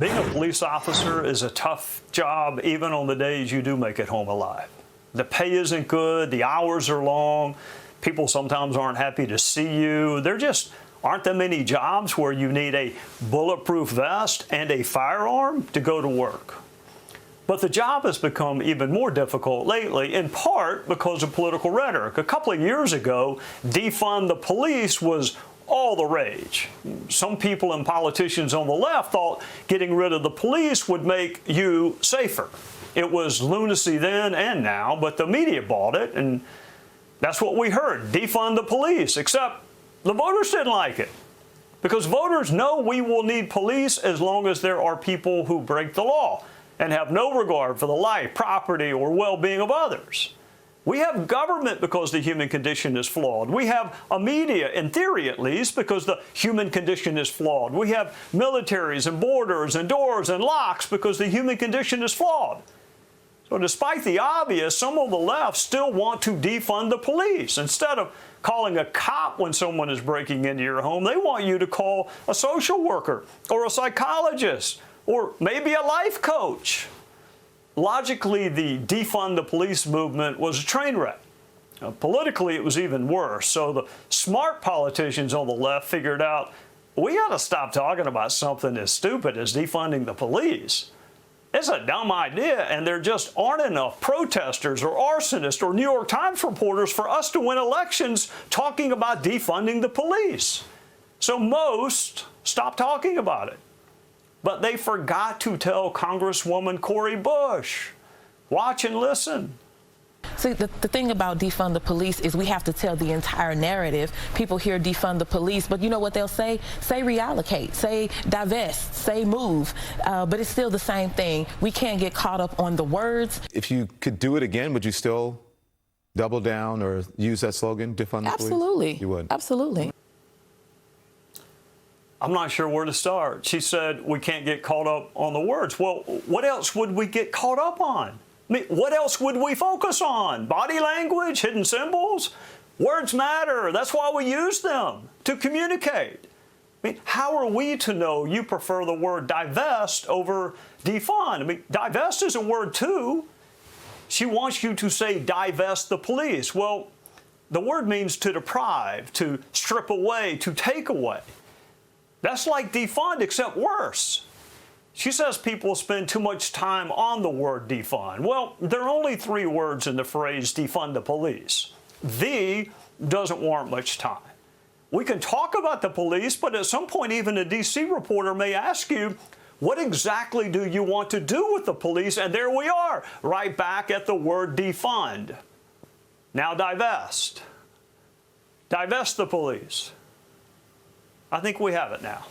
Being a police officer is a tough job, even on the days you do make it home alive. The pay isn't good, the hours are long, people sometimes aren't happy to see you. There just aren't that many jobs where you need a bulletproof vest and a firearm to go to work. But the job has become even more difficult lately, in part because of political rhetoric. A couple of years ago, defund the police was all the rage. Some people and politicians on the left thought getting rid of the police would make you safer. It was lunacy then and now, but the media bought it, and that's what we heard, defund the police, except the voters didn't like it. Because voters know we will need police as long as there are people who break the law and have no regard for the life, property, or well-being of others. We have government because the human condition is flawed. We have a media, in theory at least, because the human condition is flawed. We have militaries and borders and doors and locks because the human condition is flawed. So despite the obvious, some on the left still want to defund the police. Instead of calling a cop when someone is breaking into your home, they want you to call a social worker or a psychologist or maybe a life coach. Logically, the defund the police movement was a train wreck. Politically, it was even worse. So the smart politicians on the left figured out, we got to stop talking about something as stupid as defunding the police. It's a dumb idea, and there just aren't enough protesters or arsonists or New York Times reporters for us to win elections talking about defunding the police. So most stopped talking about it. But they forgot to tell Congresswoman Cori Bush. Watch and listen. See, the thing about defund the police is we have to tell the entire narrative. People hear defund the police, but you know what they'll say? Say reallocate, say divest, say move. But it's still the same thing. We can't get caught up on the words. If you could do it again, would you still double down or use that slogan, defund the police? Absolutely. You would? Absolutely. I'm not sure where to start. She said we can't get caught up on the words. Well, what else would we get caught up on? I mean, what else would we focus on? Body language, hidden symbols? Words matter. That's why we use them, to communicate. I mean, how are we to know you prefer the word divest over defund? I mean, divest is a word too. She wants you to say divest the police. Well, the word means to deprive, to strip away, to take away. That's like defund, except worse. She says people spend too much time on the word defund. Well, there are only 3 words in the phrase defund the police. The doesn't warrant much time. We can talk about the police, but at some point even a D.C. reporter may ask you, what exactly do you want to do with the police? And there we are, right back at the word defund. Now divest. Divest the police. I think we have it now.